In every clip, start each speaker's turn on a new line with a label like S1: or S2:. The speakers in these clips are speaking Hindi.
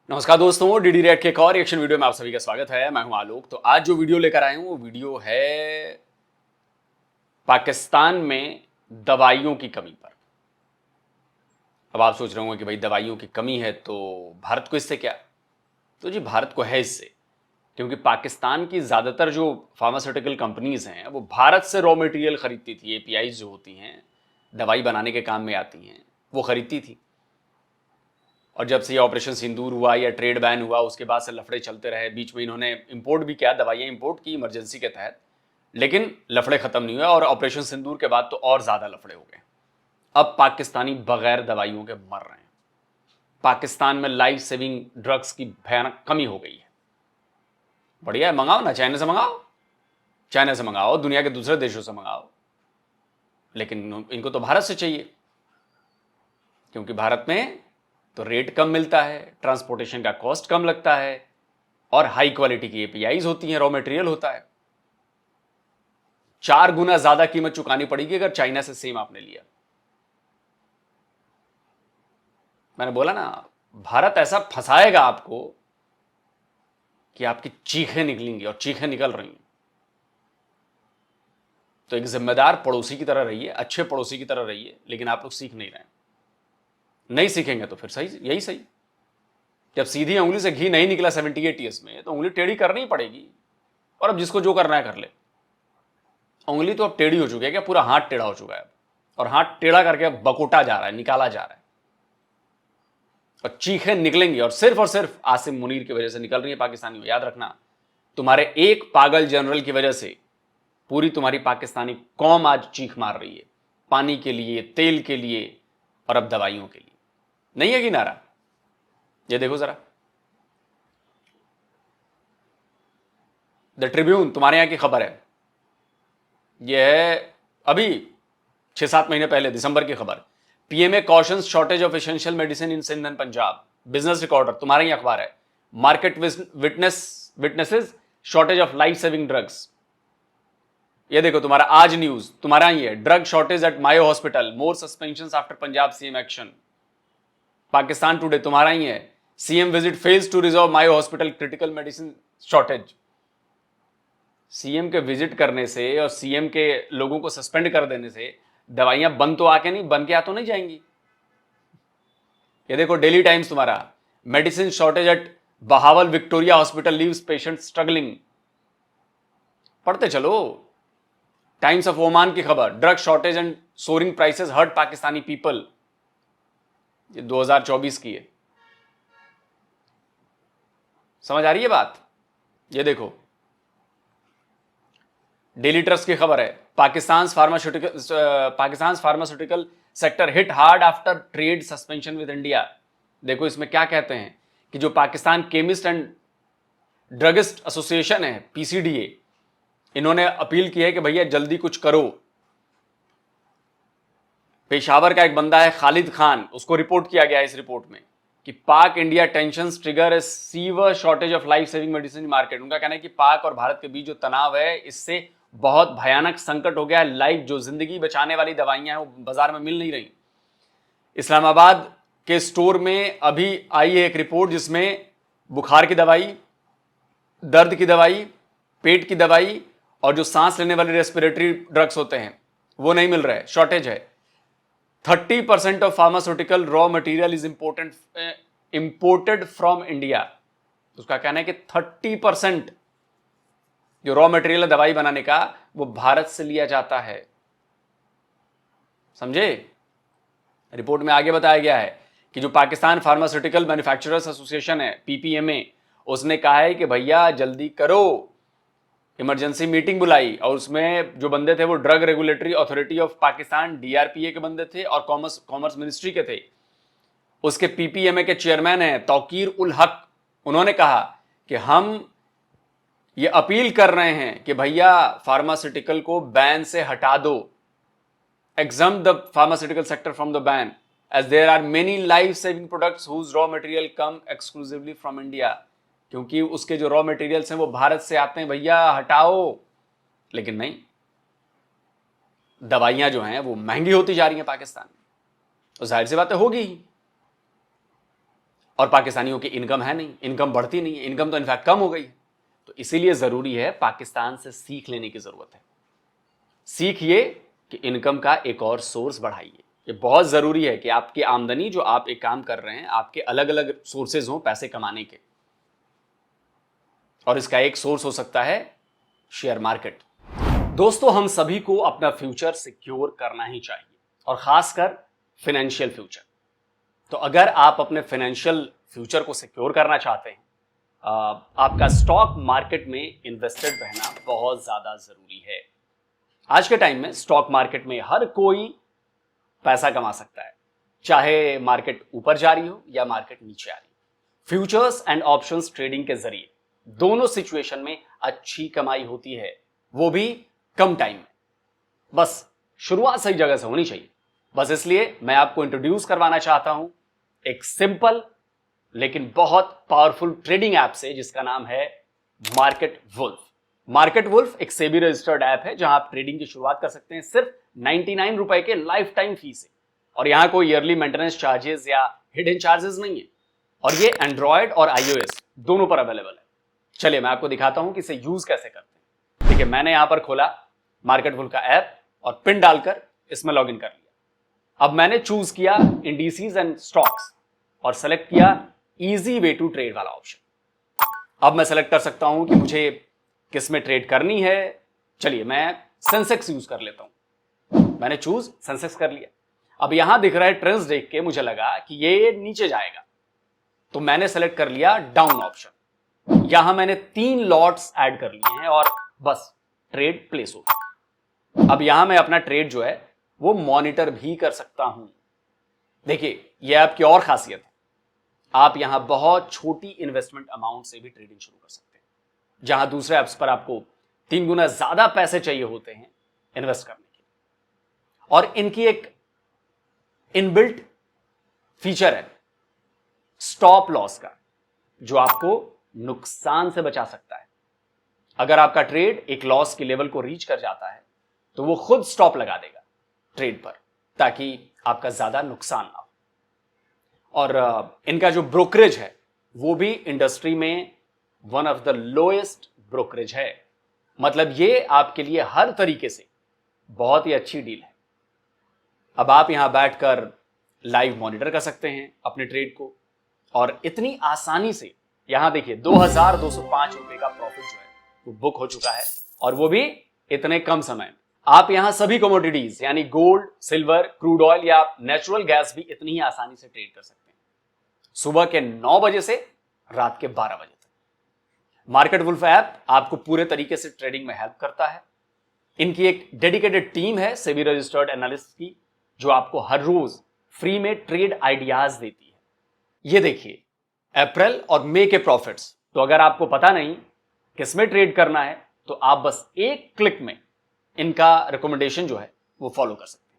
S1: नमस्कार दोस्तों, डीडी रेड के एक और रिएक्शन वीडियो में आप सभी का स्वागत है। मैं हूं आलोक। तो आज जो वीडियो लेकर आए हूं वो वीडियो है पाकिस्तान में दवाइयों की कमी पर। अब आप सोच रहे होंगे कि भाई दवाइयों की कमी है तो भारत को इससे क्या। तो जी भारत को है इससे, क्योंकि पाकिस्तान की ज़्यादातर जो फार्मास्यूटिकल कंपनीज हैं वो भारत से रॉ मटेरियल खरीदती थी। एपीआईज जो होती हैं, दवाई बनाने के काम में आती हैं, वो खरीदती थी। और जब से ये ऑपरेशन सिंदूर हुआ या ट्रेड बैन हुआ उसके बाद से लफड़े चलते रहे। बीच में इन्होंने इंपोर्ट भी किया, दवाइयाँ इंपोर्ट की इमरजेंसी के तहत, लेकिन लफड़े खत्म नहीं हुए और ऑपरेशन सिंदूर के बाद तो और ज़्यादा लफड़े हो गए। अब पाकिस्तानी बगैर दवाइयों के मर रहे हैं। पाकिस्तान में लाइफ सेविंग ड्रग्स की भयानक कमी हो गई है। बढ़िया है, मंगाओ ना, चाइना से मंगाओ, चाइना से मंगाओ, दुनिया के दूसरे देशों से मंगाओ, लेकिन इनको तो भारत से चाहिए, क्योंकि भारत में तो रेट कम मिलता है, ट्रांसपोर्टेशन का कॉस्ट कम लगता है और हाई क्वालिटी की एपीआईज होती हैं, रॉ मटेरियल होता है। 4 गुना ज्यादा कीमत चुकानी पड़ेगी अगर चाइना से सेम आपने लिया। मैंने बोला ना, भारत ऐसा फंसाएगा आपको कि आपकी चीखें निकलेंगी, और चीखें निकल रही हैं। तो एक जिम्मेदार पड़ोसी की तरह रहिए, अच्छे पड़ोसी की तरह रहिए, लेकिन आप लोग सीख नहीं रहे हैं। नहीं सीखेंगे तो फिर सही, यही सही। जब सीधी उंगली से घी नहीं निकला 78 ईयर्स में, तो उंगली टेढ़ी करनी ही पड़ेगी। और अब जिसको जो करना है कर ले। उंगली तो अब टेढ़ी हो चुकी है, क्या पूरा हाथ टेढ़ा हो चुका है, और हाथ टेढ़ा करके अब बकोटा जा रहा है, निकाला जा रहा है, और चीखें निकलेंगी। और सिर्फ आसिम मुनीर की वजह से निकल रही है पाकिस्तानियों। याद रखना, तुम्हारे एक पागल जनरल की वजह से पूरी तुम्हारी पाकिस्तानी कौम आज चीख मार रही है, पानी के लिए, तेल के लिए और अब दवाइयों के लिए। नहीं है कि नारा? ये देखो जरा, द ट्रिब्यून तुम्हारे यहां की खबर है। यह है अभी 6-7 महीने पहले, दिसंबर की खबर। PMA cautions shortage of essential medicine in Sindh and Punjab. Business recorder तुम्हारे ही अखबार है। Market witnesses shortage of life saving drugs. ये देखो तुम्हारा आज न्यूज, तुम्हारा ही है। Drug shortage at Mayo hospital, more suspension after Punjab CM action. Pakistan today तुम्हारा ही है। CM visit fails to resolve Mayo hospital critical medicine shortage. CM के विजिट करने से और सीएम के लोगों को सस्पेंड कर देने से दवाइयां बन तो आके नहीं, बन के आ तो नहीं जाएंगी। ये देखो डेली टाइम्स तुम्हारा, medicine shortage at Bahawal Victoria Hospital leaves patient struggling. पढ़ते चलो। टाइम्स ऑफ ओमान की खबर, drug shortage and soaring prices hurt Pakistani people. ये 2024 की है। समझ आ रही है बात? ये देखो डेली ट्रस्ट की खबर है, Pakistan pharmaceutical sector hit hard after trade suspension with India. देखो इसमें क्या कहते हैं कि जो Pakistan chemist and druggist association है, पीसीडीए, इन्होंने अपील की है कि भैया जल्दी कुछ करो। पेशावर का एक बंदा है खालिद खान, उसको रिपोर्ट किया गया है इस रिपोर्ट में कि पाक India tension trigger A sewer shortage of life saving medicine market. उनका कहना है कि पाक और भारत के बीच जो तनाव है, इससे बहुत भयानक संकट हो गया है। लाइफ जो जिंदगी बचाने वाली दवाइयां हैं वो बाजार में मिल नहीं रही। इस्लामाबाद के स्टोर में अभी आई है एक रिपोर्ट जिसमें बुखार की दवाई, दर्द की दवाई, पेट की दवाई और जो सांस लेने वाले रेस्पिरेटरी ड्रग्स होते हैं वो नहीं मिल रहे, शॉर्टेज है। 30% of pharmaceutical raw material is imported from India. उसका कहना है कि 30% जो रॉ मटेरियल है दवाई बनाने का, वो भारत से लिया जाता है। समझे? रिपोर्ट में आगे बताया गया है कि जो पाकिस्तान फार्मास्यूटिकल मैन्युफैक्चरर्स एसोसिएशन है, पीपीएमए, उसने कहा है कि भैया जल्दी करो। इमरजेंसी मीटिंग बुलाई और उसमें जो बंदे थे वो drug regulatory authority of Pakistan, DRPA के बंदे थे और कॉमर्स मिनिस्ट्री के थे। उसके पीपीएमए के चेयरमैन हैं तौकीर उल हक। उन्होंने कहा कि हम ये अपील कर रहे हैं कि भैया फार्मास्यूटिकल को बैन से हटा दो, exempt the pharmaceutical sector from the ban as there are many life saving products whose raw material come exclusively from India। क्योंकि उसके जो रॉ मटेरियल्स हैं वो भारत से आते हैं, भैया हटाओ। लेकिन नहीं, दवाइयां जो हैं वो महंगी होती जा रही हैं पाकिस्तान में, तो जाहिर सी बातें होगी ही। और पाकिस्तानियों की इनकम है नहीं, इनकम बढ़ती नहीं है, इनकम तो इनफैक्ट कम हो गई है। तो इसीलिए जरूरी है पाकिस्तान से सीख लेने की जरूरत है। सीखिए कि इनकम का एक और सोर्स बढ़ाइए। ये बहुत जरूरी है कि आपकी आमदनी, जो आप एक काम कर रहे हैं, आपके अलग अलग सोर्सेज हों पैसे कमाने के। और इसका एक सोर्स हो सकता है शेयर मार्केट। दोस्तों, हम सभी को अपना फ्यूचर सिक्योर करना ही चाहिए, और खासकर फाइनेंशियल फ्यूचर। तो अगर आप अपने फाइनेंशियल फ्यूचर को सिक्योर करना चाहते हैं, आपका स्टॉक मार्केट में इन्वेस्टेड रहना बहुत ज्यादा जरूरी है। आज के टाइम में स्टॉक मार्केट में हर कोई पैसा कमा सकता है, चाहे मार्केट ऊपर जा रही हो या मार्केट नीचे आ रही हो। फ्यूचर्स एंड ऑप्शंस ट्रेडिंग के जरिए दोनों सिचुएशन में अच्छी कमाई होती है, वो भी कम टाइम में। बस शुरुआत सही जगह से होनी चाहिए। बस इसलिए मैं आपको इंट्रोड्यूस करवाना चाहता हूं एक सिंपल लेकिन बहुत पावरफुल ट्रेडिंग ऐप से, जिसका नाम है मार्केट वुल्फ। मार्केट वुल्फ एक सेबी रजिस्टर्ड ऐप है, जहां आप ट्रेडिंग की शुरुआत कर सकते हैं सिर्फ 99 रुपए के लाइफ टाइम फी से। और यहां कोई ईयरली मेंटेनेंस चार्जेस या हिडन चार्जेस नहीं है। और ये एंड्रॉयड और iOS दोनों पर अवेलेबल है। चलिए मैं आपको दिखाता हूं कि इसे यूज कैसे करते हैं। ठीक है, मैंने यहां पर खोला मार्केट वुल्फ का ऐप और पिन डालकर इसमें लॉगिन कर लिया। अब मैंने चूज किया इंडिसेस एंड स्टॉक्स और सेलेक्ट किया इजी वे टू ट्रेड वाला ऑप्शन। अब मैं सेलेक्ट कर सकता हूं कि मुझे किस में ट्रेड करनी है। चलिए मैं सेंसेक्स यूज कर लेता हूं। मैंने चूज सेंसेक्स कर लिया। अब यहां दिख रहा है ट्रेंड्स देख के मुझे लगा कि ये नीचे जाएगा, तो मैंने सेलेक्ट कर लिया डाउन ऑप्शन। यहां मैंने 3 लॉट्स ऐड कर लिए हैं और बस ट्रेड प्लेस हो गया। अब यहां मैं अपना ट्रेड जो है वो मॉनिटर भी कर सकता हूं। देखिए यह ऐप की और खासियत है, आप यहां बहुत छोटी इन्वेस्टमेंट अमाउंट से भी ट्रेडिंग शुरू कर सकते हैं, जहां दूसरे ऐप्स पर आपको 3 गुना ज्यादा पैसे चाहिए होते हैं इन्वेस्ट करने के लिए। और इनकी एक इनबिल्ट फीचर है स्टॉप लॉस का, जो आपको नुकसान से बचा सकता है। अगर आपका ट्रेड एक लॉस के लेवल को रीच कर जाता है तो वो खुद स्टॉप लगा देगा ट्रेड पर, ताकि आपका ज्यादा नुकसान ना हो। और इनका जो ब्रोकरेज है वो भी इंडस्ट्री में one of the lowest brokerage है। मतलब ये आपके लिए हर तरीके से बहुत ही अच्छी डील है। अब आप यहां बैठकर लाइव मॉनिटर कर सकते हैं अपने ट्रेड को, और इतनी आसानी से यहां देखिए 2205 रुपए का प्रॉफिट जो है वो बुक हो चुका है, और वो भी इतने कम समय में। आप यहां सभी कमोडिटीज यानी गोल्ड, सिल्वर, क्रूड ऑयल या नेचुरल गैस भी इतनी ही आसानी से ट्रेड कर सकते हैं, सुबह के 9 बजे से रात के 12 बजे तक। मार्केट वुल्फ ऐप आपको पूरे तरीके से ट्रेडिंग में हेल्प करता है। इनकी एक डेडिकेटेड टीम है सेबी रजिस्टर्ड एनालिस्ट की, जो आपको हर रोज फ्री में ट्रेड आइडियाज देती है। ये देखिए अप्रैल और मई के प्रॉफिट्स। तो अगर आपको पता नहीं किसमें ट्रेड करना है तो आप बस एक क्लिक में इनका रिकमेंडेशन जो है वो फॉलो कर सकते हैं।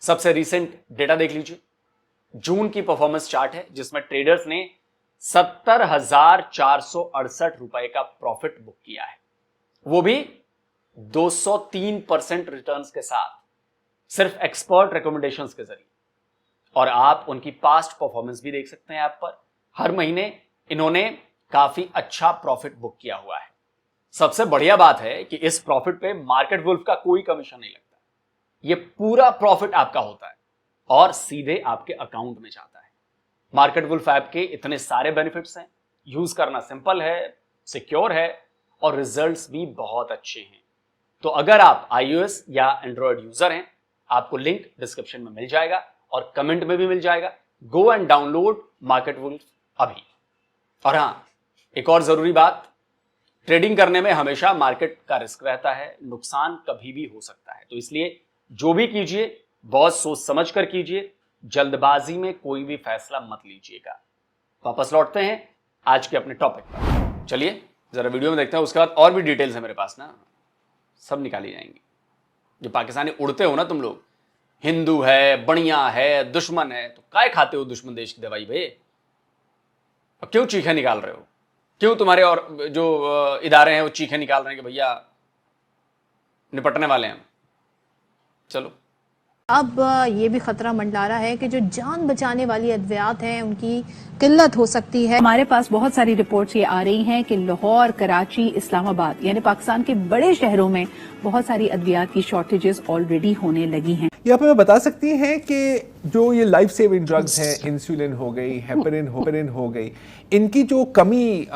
S1: सबसे रिसेंट डेटा देख लीजिए, जून की परफॉर्मेंस चार्ट है, जिसमें ट्रेडर्स ने 70,468 रुपए का प्रॉफिट बुक किया है, वो भी 203% रिटर्न्स के साथ, सिर्फ एक्सपर्ट रिकमेंडेशंस के जरिए। और आप उनकी पास्ट परफॉर्मेंस भी देख सकते हैं ऐप पर। हर महीने इन्होंने काफी अच्छा प्रॉफिट बुक किया हुआ है। सबसे बढ़िया बात है कि इस प्रॉफिट पे मार्केट वुल्फ का कोई कमीशन नहीं लगता। ये पूरा प्रॉफिट आपका होता है और सीधे आपके अकाउंट में जाता है। मार्केट वुल्फ ऐप के इतने सारे बेनिफिट्स हैं, यूज करना सिंपल है, सिक्योर है और रिजल्ट्स भी बहुत अच्छे हैं। तो अगर आप iOS या एंड्रॉयड यूजर हैं, आपको लिंक डिस्क्रिप्शन में मिल जाएगा और कमेंट में भी मिल जाएगा। Go and download Market Wolf अभी। और हां, एक और जरूरी बात, ट्रेडिंग करने में हमेशा मार्केट का रिस्क रहता है, नुकसान कभी भी हो सकता है। तो इसलिए जो भी कीजिए बहुत सोच समझ कर कीजिए, जल्दबाजी में कोई भी फैसला मत लीजिएगा। वापस लौटते हैं आज के अपने टॉपिक पर। चलिए जरा वीडियो में देखते हैं, उसके बाद और भी डिटेल्स है मेरे पास ना, सब निकाली जाएंगी। जो पाकिस्तानी उड़ते हो ना तुम लोग, हिंदू है, बढ़िया है, दुश्मन है, तो काय खाते हो दुश्मन देश की दवाई भाई? क्यों चीखें निकाल रहे हो? क्यों तुम्हारे और जो इदारे हैं वो चीखें निकाल रहे हैं कि भैया निपटने वाले हैं? चलो
S2: अब ये भी खतरा मंडरा रहा है कि जो जान बचाने वाली अद्वियात हैं उनकी किल्लत हो सकती है।
S3: हमारे पास बहुत सारी रिपोर्ट्स ये आ रही हैं कि लाहौर, कराची, इस्लामाबाद यानी पाकिस्तान के बड़े शहरों में बहुत सारी अद्वियात की शॉर्टेजेस ऑलरेडी होने लगी हैं।
S4: ये आप हमें बता सकती हैं कि जो ये लाइफ सेविंग ड्रग्स हैं, इंसुलिन हो गई, हेपरिन हो गई, इनकी जो कमी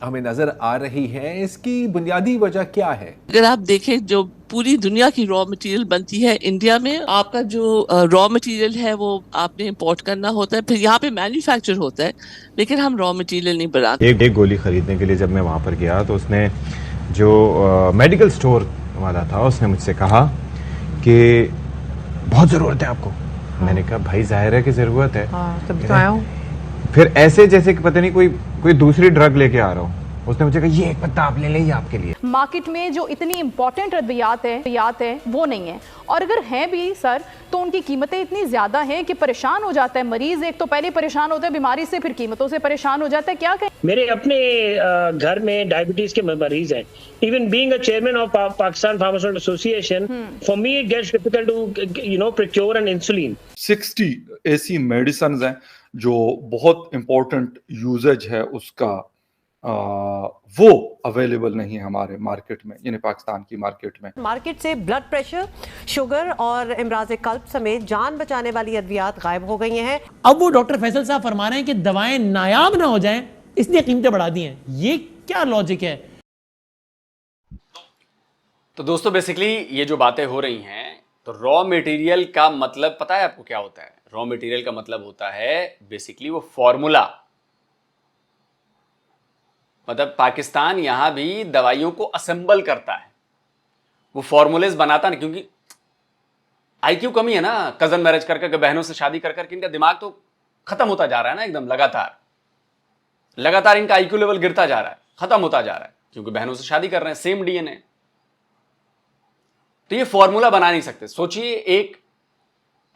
S4: हमें नजर आ रही है, इसकी बुनियादी वजह क्या है?
S5: अगर आप देखें जो पूरी दुनिया की रॉ मटेरियल बनती है इंडिया में, आपका जो रॉ मटेरियल है वो आपने इंपोर्ट करना होता है, फिर यहाँ पे मैन्युफैक्चर होता है, लेकिन हम रॉ मटेरियल नहीं बनाते।
S6: एक गोली खरीदने के लिए जब मैं वहाँ पर गया तो उसने जो मेडिकल स्टोर वाला था उसने मुझसे कहा कि बहुत ज़रूरत है आपको। मैंने कहा भाई जाहिर है कि ज़रूरत है।
S7: तब तो आया हूँ।
S6: फिर ऐसे जैसे कि पता नहीं कोई दूसरी ड्रग लेके आ रहा हूँ। उसने मुझे कहा ये एक पत्ता आप ले लें आपके लिए।
S8: मार्केट में जो इतनी इंपॉर्टेंट अद्वियात है वो नहीं है, और अगर हैं भी सर तो उनकी कीमतें इतनी ज्यादा हैं कि परेशान हो जाता है मरीज। एक तो पहले परेशान होता है बीमारी से, फिर कीमतों से परेशान हो जाता है। क्या कहें,
S9: मेरे अपने घर में डायबिटीज के मरीज हैं। Even being a chairman of Pakistan Pharmaceutical Association, for me it gets difficult to procure an insulin.
S10: 60 ऐसी मेडिसिन हैं जो बहुत इंपॉर्टेंट यूजेज है उसका, वो अवेलेबल नहीं है हमारे मार्केट में, यानी पाकिस्तान की मार्केट में।
S7: मार्केट से ब्लड प्रेशर, शुगर और इमराज कल्ब समेत जान बचाने वाली अद्वियात गायब हो गई हैं।
S11: अब वो डॉक्टर फैसल साहब फरमा रहे हैं कि दवाएं नायाब ना हो जाएं, इसलिए कीमतें बढ़ा दी हैं। ये क्या लॉजिक है?
S1: तो दोस्तों बेसिकली ये जो बातें हो रही हैं, तो रॉ मटेरियल का मतलब पता है आपको क्या होता है? रॉ मटेरियल का मतलब होता है बेसिकली वो फॉर्मूला। मतलब पाकिस्तान यहां भी दवाइयों को असेंबल करता है, वो फॉर्मूलेज बनाता नहीं, क्योंकि आईक्यू कमी है ना। कजन मैरिज करके बहनों से शादी कर करके इनका दिमाग तो खत्म होता जा रहा है ना, एकदम लगातार इनका आईक्यू लेवल गिरता जा रहा है, खत्म होता जा रहा है, क्योंकि बहनों से शादी कर रहे हैं, सेम डीएनए। तो ये फॉर्मूला बना नहीं सकते। सोचिए एक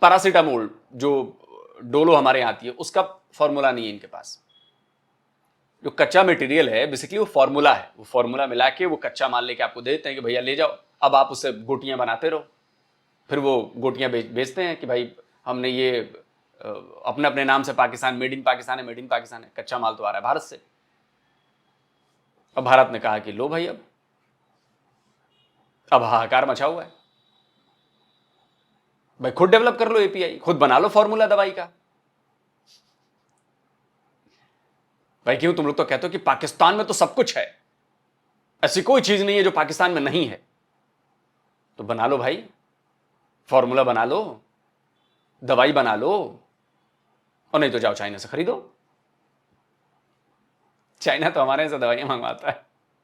S1: पैरासीटामोल जो डोलो हमारे यहां आती है, उसका फॉर्मूला नहीं है इनके पास। जो कच्चा मटेरियल है बेसिकली वो फॉर्मूला है, वो फॉर्मूला मिला के वो कच्चा माल लेके आपको दे देते हैं कि भैया ले जाओ, अब आप उससे गोटियां बनाते रहो। फिर वो गोटियां बेचते हैं कि भाई हमने ये अपने अपने नाम से पाकिस्तान, मेड इन पाकिस्तान है, कच्चा माल तो आ रहा है भारत से। अब भारत ने कहा कि लो भाई, अब हाहाकार मचा हुआ है भाई, खुद डेवलप कर लो एपीआई, खुद बना लो फॉर्मूला दवाई का। भाई क्यों तुम लोग तो कहते हो कि पाकिस्तान में तो सब कुछ है, ऐसी कोई चीज नहीं है जो पाकिस्तान में नहीं है। तो बना लो भाई, फॉर्मूला बना लो, दवाई बना लो, और नहीं तो जाओ चाइना से खरीदो। चाइना तो हमारे से दवाइयां मंगवाता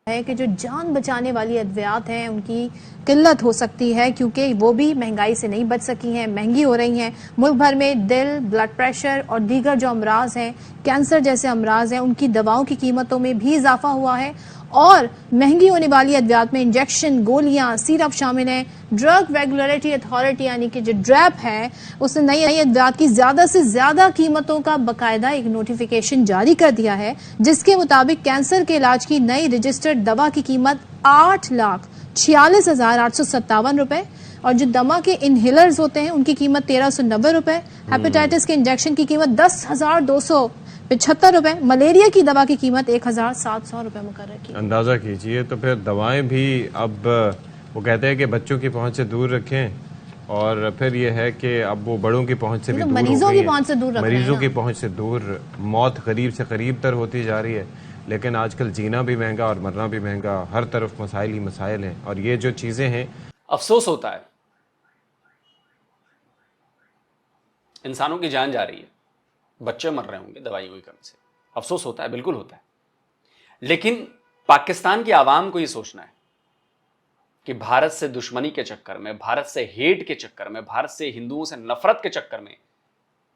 S1: है
S2: कि जो जान बचाने वाली अद्वियात हैं उनकी किल्लत हो सकती है, क्योंकि वो भी महंगाई से नहीं बच सकी हैं, महंगी हो रही हैं। मुल्क भर में दिल, ब्लड प्रेशर और दीगर जो अमराज हैं, कैंसर जैसे अमराज हैं, उनकी दवाओं की कीमतों में भी इजाफा हुआ है। और महंगी होने वाली अद्वियात में इंजेक्शन, गोलियां, सिरप शामिल हैं। ड्रग रेगुलेटरी अथॉरिटी यानी कि जो ड्रैप है, उसने नई अद्वियात की ज्यादा से ज्यादा कीमतों का बकायदा एक नोटिफिकेशन जारी कर दिया है, जिसके मुताबिक कैंसर के इलाज की नई रजिस्टर्ड दवा की कीमत 8,46,857 रुपए, और जो दमा के इनहेलर्स होते हैं उनकी कीमत 1,390 रुपए, हेपेटाइटिस के इंजेक्शन की कीमत 10,275 रुपए, मलेरिया की दवा की कीमत 1,700 रुपए मुकर्रर की।
S6: अंदाजा कीजिए, तो फिर दवाएं भी अब वो कहते हैं कि बच्चों की पहुंच से दूर रखें, और फिर ये है कि अब वो बड़ों की पहुंच से भी दूर,
S2: मरीजों की पहुंच से दूर,
S6: मरीजों की पहुंच से दूर, मौत करीब से करीब तर होती जा रही है। लेकिन आजकल जीना भी महंगा और मरना भी महंगा, हर तरफ मसाइल ही मसाइल हैं, और ये जो चीजें हैं,
S1: अफसोस होता है, इंसानों की जान जा रही है, बच्चे मर रहे होंगे दवाइयों की कमी से, अफसोस होता है, बिल्कुल होता है। लेकिन पाकिस्तान की आवाम को यह सोचना है कि भारत से दुश्मनी के चक्कर में, भारत से हेट के चक्कर में, भारत से हिंदुओं से नफरत के चक्कर में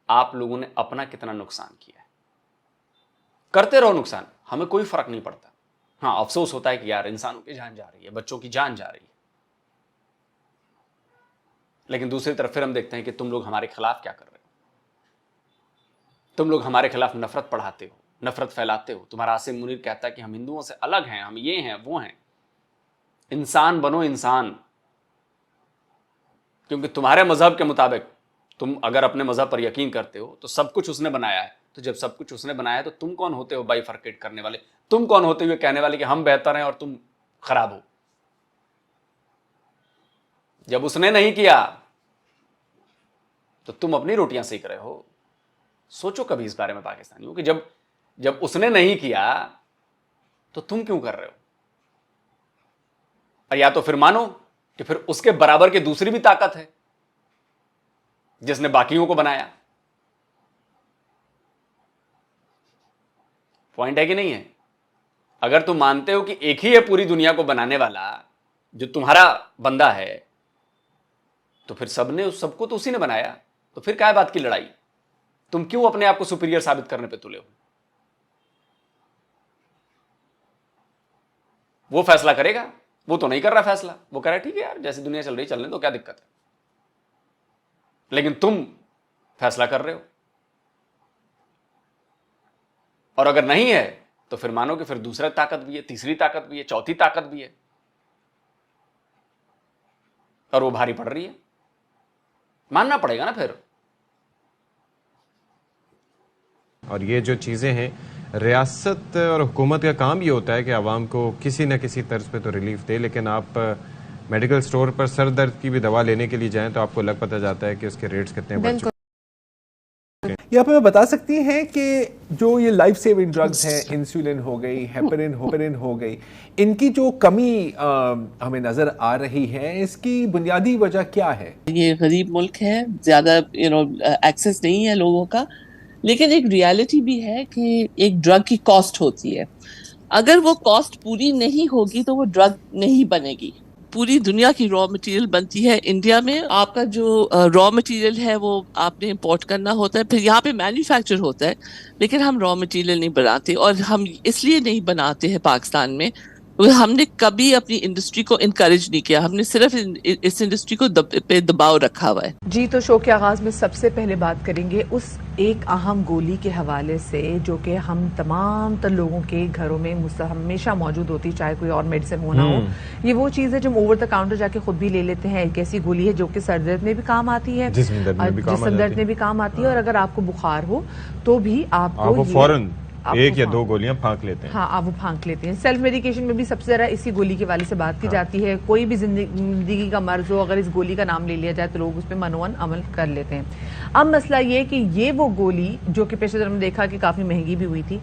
S1: आप लोगों ने अपना कितना नुकसान किया है। करते रहो नुकसान, हमें कोई फर्क नहीं पड़ता। हाँ, अफसोस होता है कि यार इंसानों की जान जा रही है, बच्चों की जान जा रही है। लेकिन दूसरी तरफ फिर हम देखते हैं कि तुम लोग हमारे खिलाफ क्या कर रहे हो। तुम लोग हमारे खिलाफ नफरत पढ़ाते हो, नफरत फैलाते हो। तुम्हारा आसिम मुनीर कहता है कि हम हिंदुओं से अलग हैं, हम ये हैं वो हैं। इंसान बनो इंसान, क्योंकि तुम्हारे मजहब के मुताबिक तुम अगर अपने मजहब पर यकीन करते हो तो सब कुछ उसने बनाया है। तो जब सब कुछ उसने बनाया है तो तुम कौन होते हो बाइफरकेट करने वाले? तुम कौन होते हुए कहने वाले कि हम बेहतर हैं और तुम खराब हो? जब उसने नहीं किया तो तुम अपनी रोटियां सेक रहे हो। सोचो कभी इस बारे में पाकिस्तानियों कि जब उसने नहीं किया तो तुम क्यों कर रहे हो? और या तो फिर मानो कि फिर उसके बराबर की दूसरी भी ताकत है जिसने बाकियों को बनाया। पॉइंट है कि नहीं है? अगर तुम मानते हो कि एक ही है पूरी दुनिया को बनाने वाला जो तुम्हारा बंदा है, तो फिर सबको तो उसी ने बनाया। तो फिर क्या बात की लड़ाई? तुम क्यों अपने आप को सुपीरियर साबित करने पे तुले हो? वो फैसला करेगा, वो तो नहीं कर रहा फैसला। वो कह रहा है ठीक है यार, जैसी दुनिया चल रही चलने तो क्या दिक्कत है। लेकिन तुम फैसला कर रहे हो। और अगर नहीं है तो फिर मानो कि फिर दूसरा ताकत भी है, तीसरी ताकत भी है, चौथी ताकत भी है, और वो भारी पड़ रही है। मानना पड़ेगा ना फिर।
S6: और ये जो चीज़ें हैं, रियासत और हुकूमत का काम ये होता है कि आवाम को किसी न किसी तर्ज पे तो रिलीफ दे। लेकिन आप मेडिकल स्टोर पर सर दर्द की भी दवा लेने के लिए जाएं तो आपको लग पता जाता है कि उसके रेट्स कितने बढ़ चुके हैं।
S4: यहाँ पे बता सकती हैं कि जो ये लाइफ सेविंग ड्रग्स हैं, इंसुलिन हो गई, हेपरिन हो गई, इनकी जो कमी हमें नजर आ रही है, इसकी बुनियादी वजह क्या है?
S5: ये गरीब मुल्क है, ज्यादा एक्सेस नहीं है लोगों का। लेकिन एक रियलिटी भी है कि एक ड्रग की कॉस्ट होती है। अगर वो कॉस्ट पूरी नहीं होगी तो वो ड्रग नहीं बनेगी। पूरी दुनिया की रॉ मटेरियल बनती है इंडिया में। आपका जो रॉ मटेरियल है वो आपने इंपोर्ट करना होता है, फिर यहाँ पे मैन्युफैक्चर होता है। लेकिन हम रॉ मटेरियल नहीं बनाते, और हम इसलिए नहीं बनाते हैं पाकिस्तान में क्योंकि हमने कभी अपनी इंडस्ट्री को इनकरेज नहीं किया। हमने सिर्फ इस इंडस्ट्री को पे दबाव रखा हुआ है।
S3: जी, तो शो के आगाज में सबसे पहले बात करेंगे उस एक अहम गोली के हवाले से जो कि हम तमाम तर लोगों के घरों में हमेशा मौजूद होती, चाहे कोई और मेडिसिन हो ना हो। ये वो चीज़ है जो हम ओवर द काउंटर जाके खुद भी ले लेते हैं। एक ऐसी गोली है जो कि सर दर्द में भी काम आती है, जिसम दर्द में भी काम आती है, और अगर आपको बुखार हो तो भी आपको
S6: फौरन एक या दो गोलियां फांक लेते हैं।
S3: हाँ, आप वो फांक लेते हैं। सेल्फ मेडिकेशन में भी सबसे ज्यादा इसी गोली के वाले से बात की जाती है। कोई भी जिंदगी का मर्ज हो, अगर इस गोली का नाम ले लिया जाए तो लोग उस पर मनोवन अमल कर लेते हैं। अब मसला ये कि ये वो गोली जो कि पेशेवर ने देखा कि काफी महंगी भी हुई थी।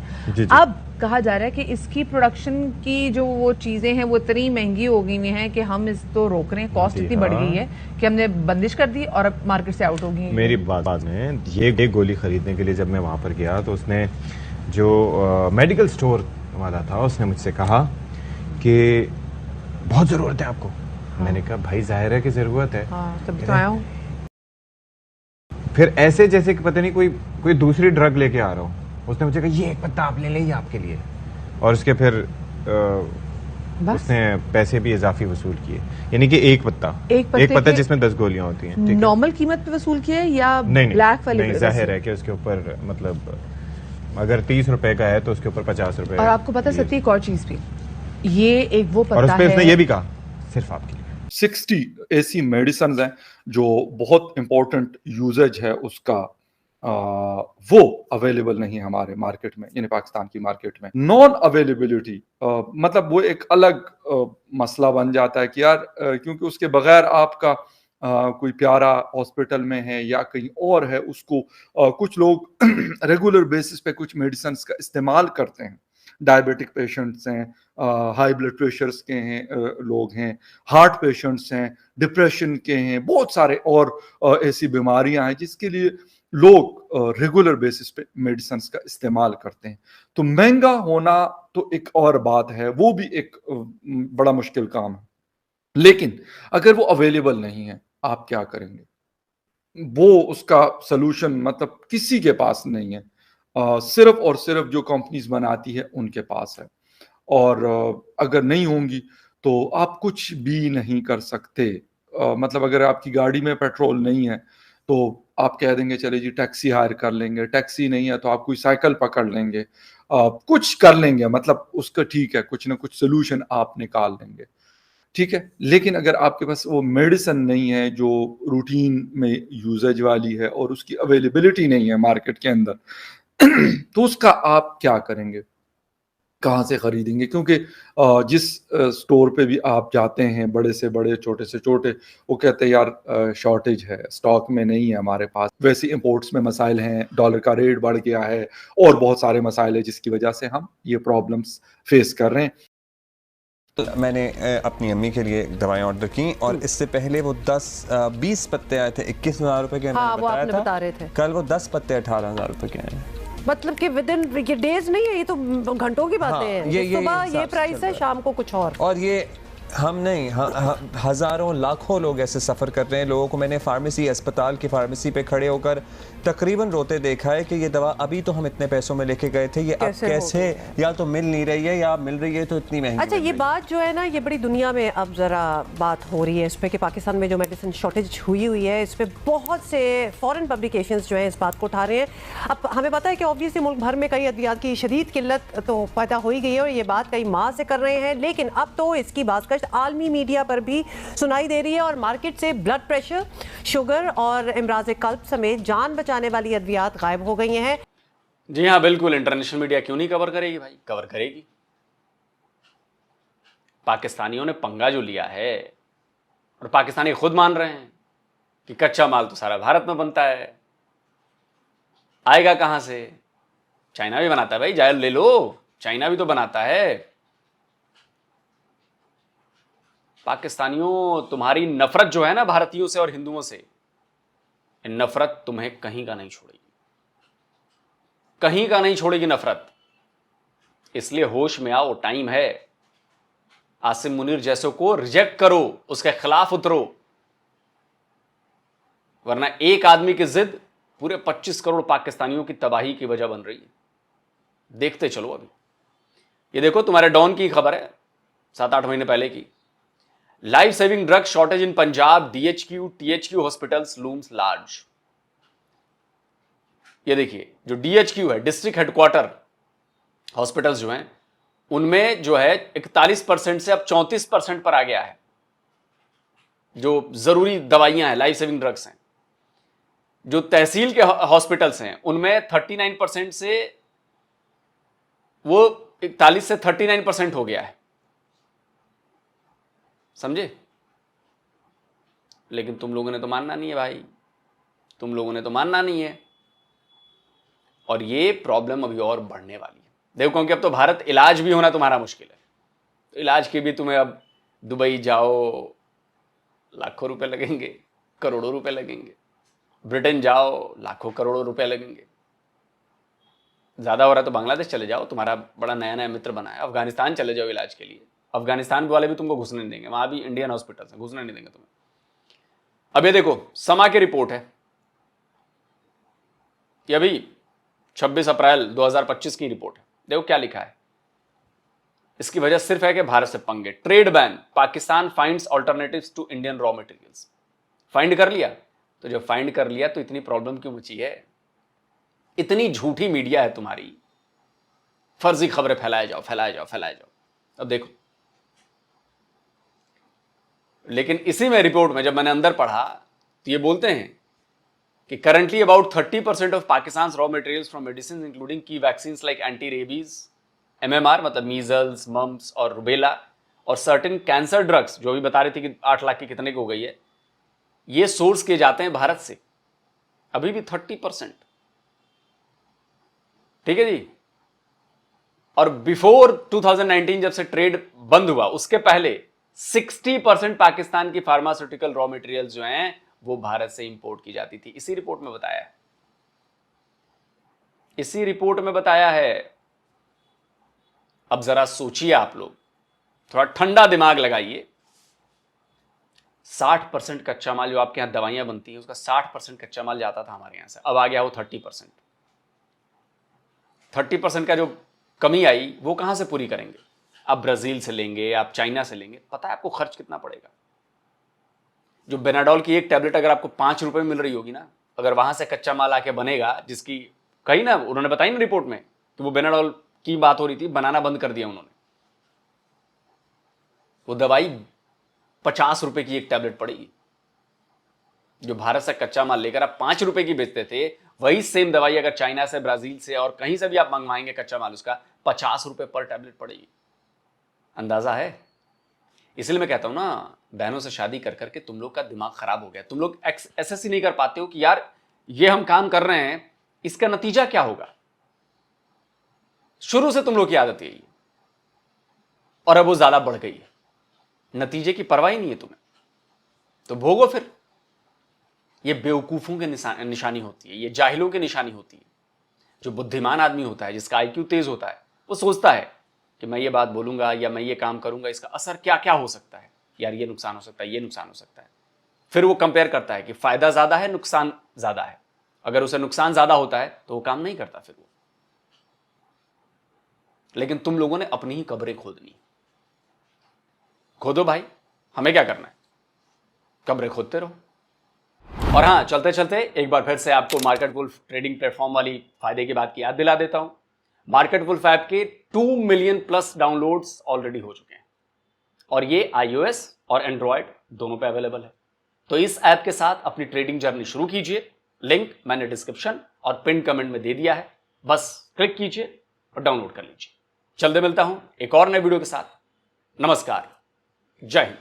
S3: अब कहा जा रहा है कि इसकी प्रोडक्शन की जो वो चीजें हैं वो इतनी महंगी हो गई हैं कि हम इसको रोक रहे हैं। कॉस्ट इतनी बढ़ गई है कि हमने बंदिश कर दी और अब मार्केट से आउट हो गई।
S6: मेरी बात में ये गोली खरीदने के लिए जब मैं वहां पर गया तो उसने जो मेडिकल स्टोर वाला था उसने मुझसे कहा कि बहुत ज़रूरत है आपको। मैंने कहा भाई जाहिर है कि ज़रूरत है।
S3: तब तो आया हूं।
S6: फिर ऐसे जैसे कि पता नहीं कोई दूसरी ड्रग लेके आ रहा हूँ। उसने मुझे कहा ये एक पत्ता आप ले लें आपके लिए, और उसके फिर उसने पैसे भी इजाफी वसूल किए। यानी कि एक पत्ता जिसमें 10 गोलियां होती हैं।
S3: नॉर्मल कीमत पे वसूल किया या ब्लैक वाली?
S6: जाहिर है कि उसके ऊपर मतलब अगर 30 रुपए का है तो उसके ऊपर 50 रुपए।
S3: और आपको पता सत्य एक और चीज भी, ये एक वो पत्ता
S6: और उस पे
S3: है,
S6: उसने ये भी कहा सिर्फ आपके लिए
S10: 60 ऐसी मेडिसिन हैं जो बहुत इंपॉर्टेंट यूजेज है उसका, वो अवेलेबल नहीं है हमारे मार्केट में, यानी पाकिस्तान की मार्केट में। नॉन अवेलेबिलिटी मतलब वो एक अलग मसला बन जाता है कि यार क्योंकि उसके बगैर आपका कोई प्यारा हॉस्पिटल में है या कहीं और है, उसको कुछ लोग रेगुलर बेसिस पे कुछ मेडिसिन का इस्तेमाल करते हैं। डायबिटिक पेशेंट्स हैं, हाई ब्लड प्रेशर्स के हैं लोग हैं, हार्ट पेशेंट्स हैं, डिप्रेशन के हैं, बहुत सारे और ऐसी बीमारियां हैं जिसके लिए लोग रेगुलर बेसिस पे मेडिसिन का इस्तेमाल करते हैं। तो महंगा होना तो एक और बात है, वो भी एक बड़ा मुश्किल काम है। लेकिन अगर वो अवेलेबल नहीं है, आप क्या करेंगे? वो उसका सलूशन मतलब किसी के पास नहीं है। सिर्फ और सिर्फ जो कंपनीज बनाती है उनके पास है, और अगर नहीं होंगी तो आप कुछ भी नहीं कर सकते। मतलब अगर आपकी गाड़ी में पेट्रोल नहीं है तो आप कह देंगे चले जी टैक्सी हायर कर लेंगे, टैक्सी नहीं है तो आप कोई साइकिल पकड़ लेंगे, कुछ कर लेंगे, मतलब उसका ठीक है, कुछ ना कुछ सोल्यूशन आप निकाल लेंगे। ठीक है, लेकिन अगर आपके पास वो मेडिसिन नहीं है जो रूटीन में यूजेज वाली है और उसकी अवेलेबिलिटी नहीं है मार्केट के अंदर, तो उसका आप क्या करेंगे, कहाँ से खरीदेंगे? क्योंकि जिस स्टोर पे भी आप जाते हैं, बड़े से बड़े, छोटे से छोटे, वो कहते हैं यार शॉर्टेज है, स्टॉक में नहीं है हमारे पास। वैसे इंपोर्ट्स में मसाइल हैं, डॉलर का रेट बढ़ गया है और बहुत सारे मसाइल हैं जिसकी वजह से हम ये प्रॉब्लम्स फेस कर रहे हैं।
S12: मैंने अपनी अम्मी के लिए दवाएं ऑर्डर की और इससे पहले वो 10-20 पत्ते आए थे 21,000 रुपए के।
S7: हाँ, वो आपने बता रहे थे।
S12: कल वो 10 पत्ते 18,000 रुपए के आए।
S7: मतलब कि विद इन ये डेज नहीं है, ये तो घंटों की बातें हैं। सुबह ये प्राइस है, शाम को कुछ और
S12: ये हम नहीं, हजारों लाखों लोग ऐसे सफ़र कर रहे हैं। लोगों को मैंने फार्मेसी, अस्पताल की फार्मेसी पे खड़े होकर तकरीबन रोते देखा है कि ये दवा अभी तो हम इतने पैसों में लेके गए थे, ये अब कैसे या तो मिल नहीं रही है या मिल रही है तो इतनी महंगी।
S7: अच्छा, ये बात जो है ना, ये बड़ी दुनिया में अब जरा बात हो रही है इस पे कि पाकिस्तान में जो मेडिसिन शॉर्टेज हुई है, इस पे बहुत से फॉरेन पब्लिकेशंस जो है इस बात को उठा रहे हैं। अब हमें पता है कि ऑब्वियसली मुल्क भर में कई अद्वियात की शदीद किल्लत तो पैदा हो ही गई है और ये बात कई माह से कर रहे हैं, लेकिन अब तो इसकी बात आलमी मीडिया पर भी सुनाई दे रही है और मार्केट से ब्लड प्रेशर, शुगर और इमराज कल्ब समेत जान बचाने वाली अद्वियात गायब हो गई हैं।
S1: जी हाँ, बिल्कुल। इंटरनेशनल मीडिया क्यों नहीं कवर करेगी भाई? कवर करेगी। पाकिस्तानियों ने पंगा जो लिया है, और पाकिस्तानी खुद मान रहे हैं कि कच्चा माल तो सारा भारत में बनता है, आएगा कहां से? चाइना भी बनाता है भाई, जायल ले लो, चाइना भी तो बनाता है। पाकिस्तानियों, तुम्हारी नफरत जो है ना भारतीयों से और हिंदुओं से, नफरत तुम्हें कहीं का नहीं छोड़ेगी, कहीं का नहीं छोड़ेगी नफरत। इसलिए होश में आओ, टाइम है। आसिम मुनीर जैसों को रिजेक्ट करो, उसके खिलाफ उतरो, वरना एक आदमी की जिद पूरे 25 करोड़ पाकिस्तानियों की तबाही की वजह बन रही है। देखते चलो। अभी ये देखो, तुम्हारे डॉन की खबर है 7-8 महीने पहले की। लाइफ सेविंग ड्रग शॉर्टेज इन Punjab, DHQ THQ hospitals looms large. ये देखिए, जो DHQ है, डिस्ट्रिक्ट हेडक्वार्टर हॉस्पिटल्स जो हैं, उनमें जो है 41% से अब 34% पर आ गया है जो जरूरी दवाइयां हैं, लाइफ सेविंग ड्रग्स हैं। जो तहसील के हॉस्पिटल्स हैं, उनमें 39% से वो 41 से 39% हो गया है, समझे? लेकिन तुम लोगों ने तो मानना नहीं है भाई, तुम लोगों ने तो मानना नहीं है। और ये प्रॉब्लम अभी और बढ़ने वाली है। देखो, क्योंकि अब तो भारत इलाज भी होना तुम्हारा मुश्किल है, तो इलाज के भी तुम्हें अब दुबई जाओ, लाखों रुपए लगेंगे, करोड़ों रुपए लगेंगे। ब्रिटेन जाओ, लाखों करोड़ों रुपए लगेंगे। ज्यादा हो रहा तो बांग्लादेश चले जाओ, तुम्हारा बड़ा नया नया मित्र बना है। अफगानिस्तान चले जाओ इलाज के लिए, अफगानिस्तान वाले भी तुमको घुसने नहीं देंगे, वहां भी इंडियन हॉस्पिटल्स हैं, घुसने नहीं देंगे तुम्हें। अब ये देखो, समा की रिपोर्ट है, ये अभी 26 अप्रैल 2025 की रिपोर्ट है। देखो क्या लिखा है। इसकी वजह सिर्फ है कि भारत से पंगे। Trade ban, Pakistan finds alternatives to Indian raw materials. Find कर लिया, तो जब फाइंड कर लिया तो इतनी प्रॉब्लम क्यों मची है? इतनी झूठी मीडिया है तुम्हारी, फर्जी खबरें फैलाए जाओ, फैलाए जाओ, फैलाए जाओ। अब देखो, लेकिन इसी में रिपोर्ट में जब मैंने अंदर पढ़ा तो ये बोलते हैं कि currently about 30% of Pakistan raw materials from medicine including की vaccine like anti rabies, MMR मतलब मीजल्स, मम्प्स और रुबेला, और सर्टेन कैंसर ड्रग्स जो अभी बता रही थी कि 8 लाख की कितने की हो गई है, ये सोर्स किए जाते हैं भारत से। अभी भी 30%, ठीक है जी। और बिफोर 2019 जब से ट्रेड बंद हुआ, उसके पहले 60% पाकिस्तान की फार्मास्यूटिकल रॉ मटेरियल्स जो हैं वो भारत से इंपोर्ट की जाती थी। इसी रिपोर्ट में बताया है, इसी रिपोर्ट में बताया है। अब जरा सोचिए आप लोग, थोड़ा ठंडा दिमाग लगाइए। 60% कच्चा माल जो आपके यहां दवाइयां बनती हैं, उसका 60% कच्चा माल जाता था हमारे यहां से, अब आ गया वो 30%। 30% का जो कमी आई वो कहां से पूरी करेंगे? आप ब्राजील से लेंगे, आप चाइना से लेंगे, पता है आपको खर्च कितना पड़ेगा? जो बेनाडोल की एक टैबलेट अगर आपको 5 रुपए में मिल रही होगी ना, अगर वहां से कच्चा माल आके बनेगा, जिसकी कहीं ना उन्होंने बताई ना रिपोर्ट में कि वो बेनाडोल की बात हो रही थी, बनाना बंद कर दिया उन्होंने। वो दवाई 50 रुपए की एक टैबलेट पड़ेगी। जो भारत से कच्चा माल लेकर आप 5 रुपए की बेचते थे, वही सेम दवाई अगर चाइना से, ब्राजील से और कहीं से भी आप मंगवाएंगे कच्चा माल, उसका 50 रुपए पर टैबलेट पड़ेगी। अंदाजा है? इसलिए मैं कहता हूं ना, बहनों से शादी कर करके तुम लोग का दिमाग खराब हो गया। तुम लोग एसेस ही नहीं कर पाते हो कि यार ये हम काम कर रहे हैं, इसका नतीजा क्या होगा। शुरू से तुम लोग की आदत यही है और अब वो ज्यादा बढ़ गई है। नतीजे की परवाह ही नहीं है तुम्हें, तो भोगो फिर। ये बेवकूफों की निशानी होती है, ये जाहिलों की निशानी होती है। जो बुद्धिमान आदमी होता है, जिसका आईक्यू तेज होता है, वो सोचता है कि मैं ये बात बोलूंगा या मैं ये काम करूंगा, इसका असर क्या क्या हो सकता है। यार ये नुकसान हो सकता है, ये नुकसान हो सकता है। फिर वो कंपेयर करता है कि फायदा ज्यादा है, नुकसान ज्यादा है। अगर उसे नुकसान ज्यादा होता है तो वो काम नहीं करता फिर वो। लेकिन तुम लोगों ने अपनी ही कब्रें खोदनी। खोदो भाई, हमें क्या करना है, कब्रें खोदते रहो। और हाँ, चलते चलते एक बार फिर से आपको मार्केट वुल्फ ट्रेडिंग प्लेटफॉर्म वाली फायदे की बात की याद दिला देता हूं। मार्केट वुल्फ ऐप के 2 मिलियन प्लस डाउनलोड्स ऑलरेडी हो चुके हैं और ये iOS और एंड्रॉयड दोनों पे अवेलेबल है। तो इस ऐप के साथ अपनी ट्रेडिंग जर्नी शुरू कीजिए। लिंक मैंने डिस्क्रिप्शन और पिन कमेंट में दे दिया है, बस क्लिक कीजिए और डाउनलोड कर लीजिए। जल्दी मिलता हूं एक और नए वीडियो के साथ। नमस्कार, जय हिंद।